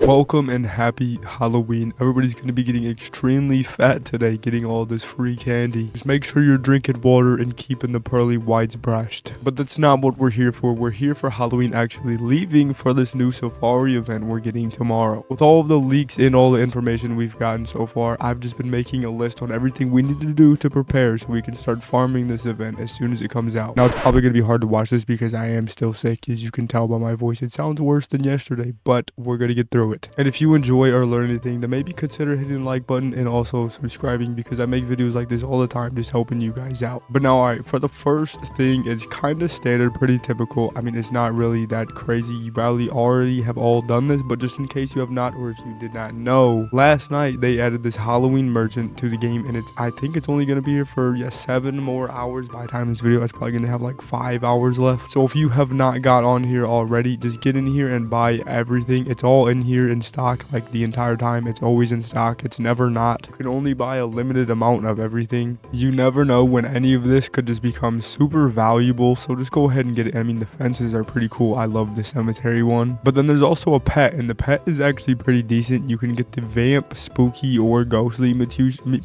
Welcome and happy Halloween. Everybody's going to be getting extremely fat today, getting all this free candy. Just make sure you're drinking water and keeping the pearly whites brushed. But that's not what we're here for. We're here for Halloween, actually leaving for this new safari event we're getting tomorrow. With all of the leaks and all the information we've gotten so far, I've just been making a list on everything we need to do to prepare so we can start farming this event as soon as it comes out. Now, it's probably going to be hard to watch this because I am still sick. As you can tell by my voice, it sounds worse than yesterday, but we're going to get through it. And if you enjoy or learn anything, then maybe consider hitting the like button and also subscribing, because I make videos like this all the time, just helping you guys out. But now, alright, for the first thing, it's kind of standard, pretty typical. I mean, it's not really that crazy. You probably already have all done this, but just in case you have not, or if you did not know, last night they added this Halloween merchant to the game, and I think it's only going to be here for 7 more hours. By the time this video, it's probably going to have like 5 hours left. So if you have not got on here already, just get in here and buy everything. It's all in here in stock, like the entire time. It's always in stock. It's never not. You can only buy a limited amount of everything. You never know when any of this could just become super valuable, so just go ahead and get it. I mean, the fences are pretty cool. I love the cemetery one. But then there's also a pet, and the pet is actually pretty decent. You can get the vamp, spooky, or ghostly mutation,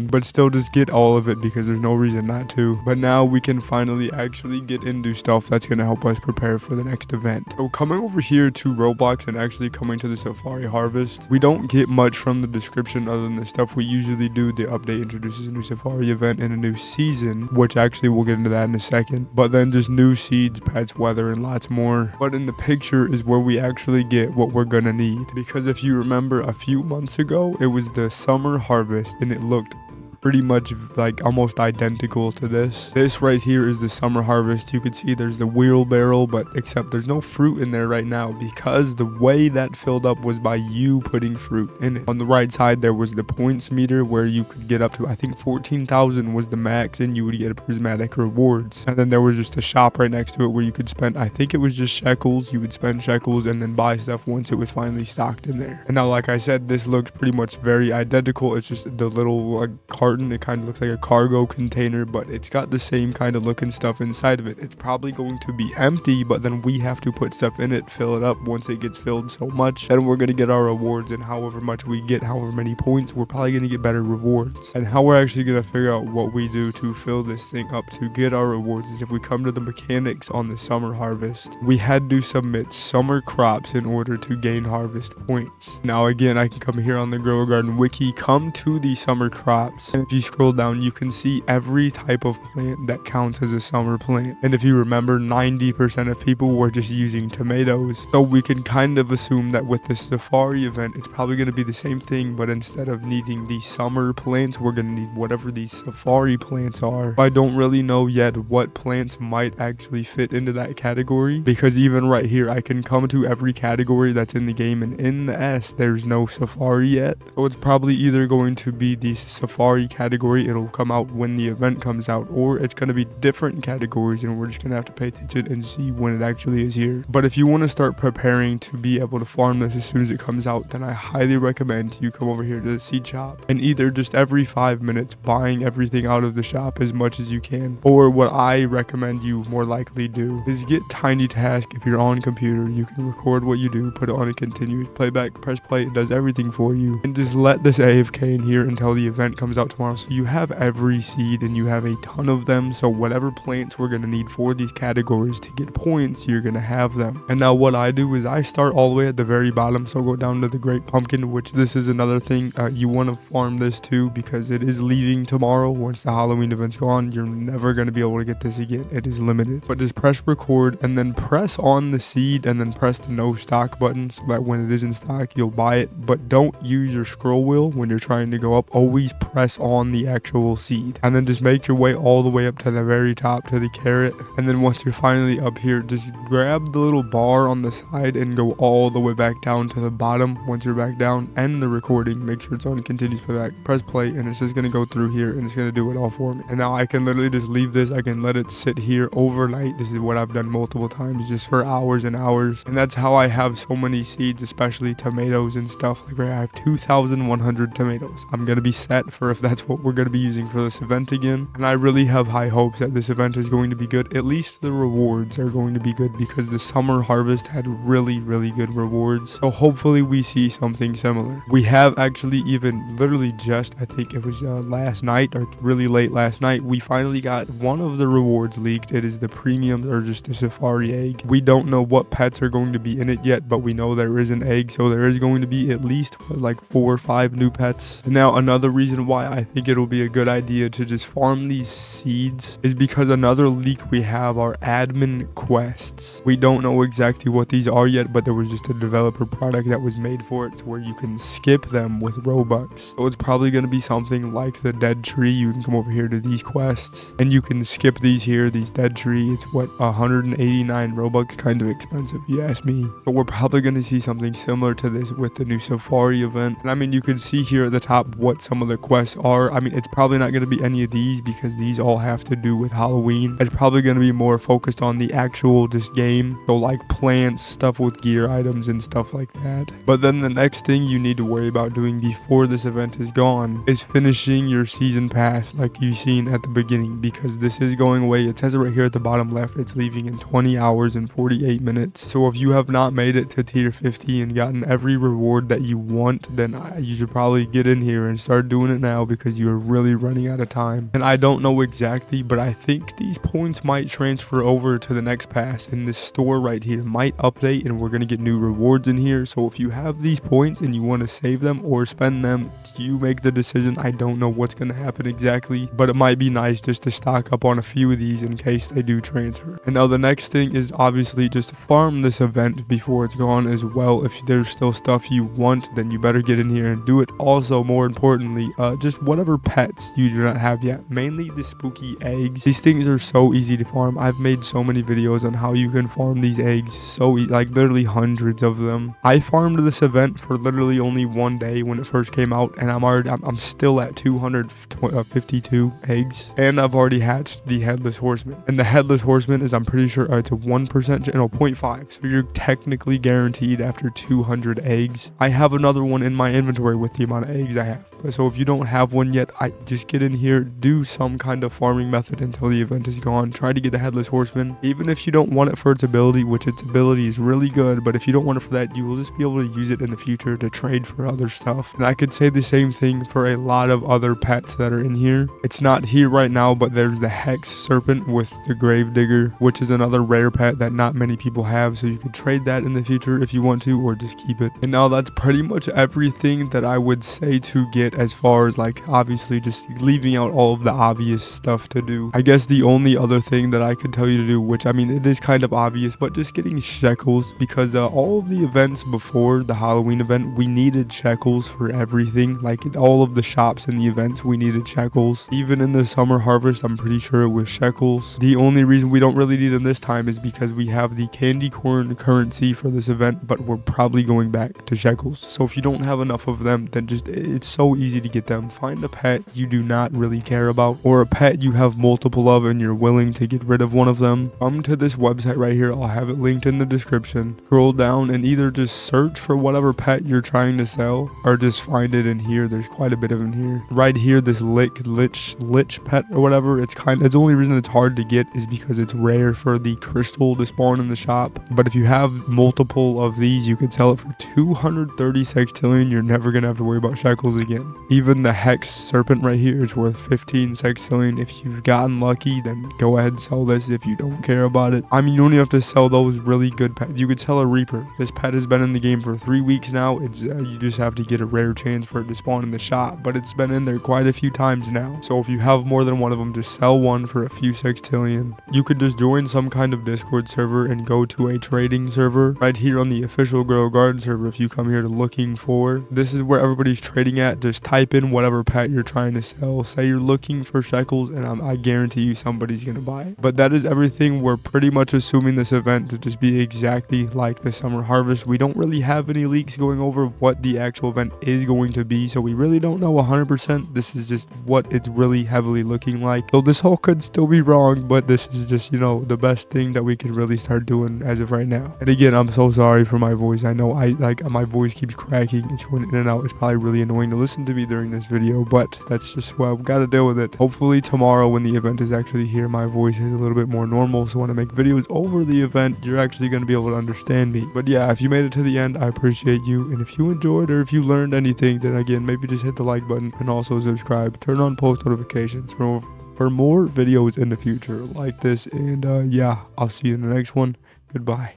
but still just get all of it because there's no reason not to. But now we can finally actually get into stuff that's going to help us prepare for the next event. So coming over here to Roblox and actually coming to the Safari Harvest, we don't get much from the description other than the stuff we usually do. The update introduces a new Safari event and a new season, which actually we'll get into that in a second. But then just new seeds, pets, weather, and lots more. But in the picture is where we actually get what we're gonna need. Because if you remember, a few months ago, it was the summer harvest and it looked pretty much like almost identical to this. This right here is the summer harvest. You can see there's the wheelbarrow, but except there's no fruit in there right now because the way that filled up was by you putting fruit in it. On the right side there was the points meter where you could get up to, I think 14,000 was the max, and you would get a prismatic rewards. And then there was just a shop right next to it where you could spend, I think it was just shekels. You would spend shekels and then buy stuff once it was finally stocked in there. And now, like I said, this looks pretty much very identical. It's just the little carton. It kind of looks like a cargo container, but it's got the same kind of looking stuff inside of it. It's probably going to be empty, but then we have to put stuff in it, fill it up. Once it gets filled so much, then we're going to get our rewards, and however much we get, however many points, we're probably going to get better rewards. And how we're actually going to figure out what we do to fill this thing up to get our rewards is if we come to the mechanics on the summer harvest, we had to submit summer crops in order to gain harvest points. Now again, I can come here on the Grower Garden wiki, come to the summer crops, and if you scroll down, you can see every type of plant that counts as a summer plant. And if you remember, 90% of people were just using tomatoes. So we can kind of assume that with the safari event, it's probably going to be the same thing, but instead of needing the summer plants, we're going to need whatever these safari plants are. I don't really know yet what plants might actually fit into that category, because even right here, I can come to every category that's in the game, and in the S, there's no safari yet. So it's probably either going to be the safari category, it'll come out when the event comes out, or it's going to be different categories, and we're just going to have to pay attention and see when it actually is here. But if you want to start preparing to be able to farm this as soon as it comes out, then I highly recommend you come over here to the seed shop and either just every 5 minutes buying everything out of the shop as much as you can, or what I recommend you more likely do is get Tiny Task. If you're on computer, you can record what you do, put it on a continuous playback, press play, it does everything for you, and just let this AFK in here until the event comes out tomorrow. So you have every seed and you have a ton of them, so whatever plants we're going to need for these categories to get points, you're going to have them. And now what I do is I start all the way at the very bottom, so go down to the Great Pumpkin, which this is another thing you want to farm this too, because it is leaving tomorrow. Once the Halloween event's gone, you're never going to be able to get this again. It is limited. But just press record and then press on the seed and then press the no stock button so that when it is in stock you'll buy it. But don't use your scroll wheel when you're trying to go up. Always press on the actual seed, and then just make your way all the way up to the very top to the carrot. And then once you're finally up here, just grab the little bar on the side and go all the way back down to the bottom. Once you're back down, end the recording, make sure it's on continuous playback, press play, and it's just going to go through here and it's going to do it all for me. And now I can literally just leave this, I can let it sit here overnight. This is what I've done multiple times, just for hours and hours. And that's how I have so many seeds, especially tomatoes and stuff. Like right, I have 2,100 tomatoes. I'm going to be set for if that's that's what we're going to be using for this event again. And I really have high hopes that this event is going to be good. At least the rewards are going to be good because the summer harvest had really good rewards. So hopefully we see something similar. We have actually even literally just, I think it was last night or really late last night, we finally got one of the rewards leaked. It is the premium or just a safari egg. We don't know what pets are going to be in it yet, but we know there is an egg, so there is going to be at least like 4 or 5 new pets. And now another reason why I think it'll be a good idea to just farm these seeds is because another leak we have are admin quests. We don't know exactly what these are yet, but there was just a developer product that was made for it to where you can skip them with Robux. So it's probably going to be something like the dead tree. You can come over here to these quests and you can skip these here, these dead tree. It's what, 189 Robux, kind of expensive, you ask me. But we're probably going to see something similar to this with the new safari event. And I mean, you can see here at the top what some of the quests are. I mean, it's probably not going to be any of these because these all have to do with Halloween. It's probably going to be more focused on the actual just game. So like plants, stuff with gear items and stuff like that. But then the next thing you need to worry about doing before this event is gone is finishing your season pass like you've seen at the beginning, because this is going away. It says it right here at the bottom left. It's leaving in 20 hours and 48 minutes. So if you have not made it to tier 50 and gotten every reward that you want, then you should probably get in here and start doing it now because you're really running out of time. And I don't know exactly, but I think these points might transfer over to the next pass, and this store right here might update and we're going to get new rewards in here. So if you have these points and you want to save them or spend them, you make the decision. I don't know what's going to happen exactly, but it might be nice just to stock up on a few of these in case they do transfer. And now the next thing is obviously just farm this event before it's gone as well. If there's still stuff you want, then you better get in here and do it. Also, more importantly, just whatever pets you do not have yet, mainly the spooky eggs. These things are so easy to farm. I've made so many videos on how you can farm these eggs, so like literally hundreds of them. I farmed this event for literally only one day when it first came out, and I'm still at 252 eggs, and I've already hatched the headless horseman. And the headless horseman is, I'm pretty sure it's a 1%, no, 0.5, so you're technically guaranteed after 200 eggs. I have another one in my inventory with the amount of eggs I have. So if you don't have one yet, I just get in here, do some kind of farming method until the event is gone. Try to get a headless horseman, even if you don't want it for its ability, which its ability is really good, but if you don't want it for that, you will just be able to use it in the future to trade for other stuff. And I could say the same thing for a lot of other pets that are in here. It's not here right now, but there's the hex serpent with the grave digger, which is another rare pet that not many people have, so you could trade that in the future if you want to, or just keep it. And now that's pretty much everything that I would say to get, as far as like obviously just leaving out all of the obvious stuff to do. I guess the only other thing that I could tell you to do, which I mean it is kind of obvious, but just getting shekels, because all of the events before the Halloween event, we needed shekels for everything. Like all of the shops and the events, we needed shekels. Even in the summer harvest, I'm pretty sure it was shekels. The only reason we don't really need them this time is because we have the candy corn currency for this event, but we're probably going back to shekels. So if you don't have enough of them, then just, it's so easy to get them. Find a pet you do not really care about, or a pet you have multiple of and you're willing to get rid of one of them. Come to this website right here. I'll have it linked in the description. Scroll down and either just search for whatever pet you're trying to sell, or just find it in here. There's quite a bit of in here. Right here, this lich pet or whatever. It's the only reason it's hard to get is because it's rare for the crystal to spawn in the shop. But if you have multiple of these, you could sell it for 230 sextillion. You're never gonna have to worry about shekels again. Even the hex serpent right here is worth 15 sextillion. If you've gotten lucky, then go ahead and sell this if you don't care about it. I mean, you don't even have to sell those really good pets. You could sell a reaper. This pet has been in the game for 3 weeks now. It's you just have to get a rare chance for it to spawn in the shop, but it's been in there quite a few times now. So if you have more than one of them, just sell one for a few sextillion. You could just join some kind of Discord server and go to a trading server right here on the official Grow Garden server. If you come here to looking for, this is where everybody's trading at. Just type in whatever pet you're trying to sell. Say you're looking for shekels, and I guarantee you somebody's gonna buy it. But that is everything. We're pretty much assuming this event to just be exactly like the summer harvest. We don't really have any leaks going over what the actual event is going to be, so we really don't know 100%. This is just what it's really heavily looking like. So this all could still be wrong, but this is just, you know, the best thing that we can really start doing as of right now. And again, I'm so sorry for my voice. I know my voice keeps cracking. It's going in and out. It's probably really annoying to listen to me during this video, but that's just what I've got to deal with it. Hopefully tomorrow when the event is actually here, my voice is a little bit more normal, so when I make videos over the event, you're actually going to be able to understand me. But yeah, if you made it to the end, I appreciate you, and if you enjoyed or if you learned anything, then again, maybe just hit the like button and also subscribe. Turn on post notifications for more videos in the future like this, and yeah, I'll see you in the next one. Goodbye.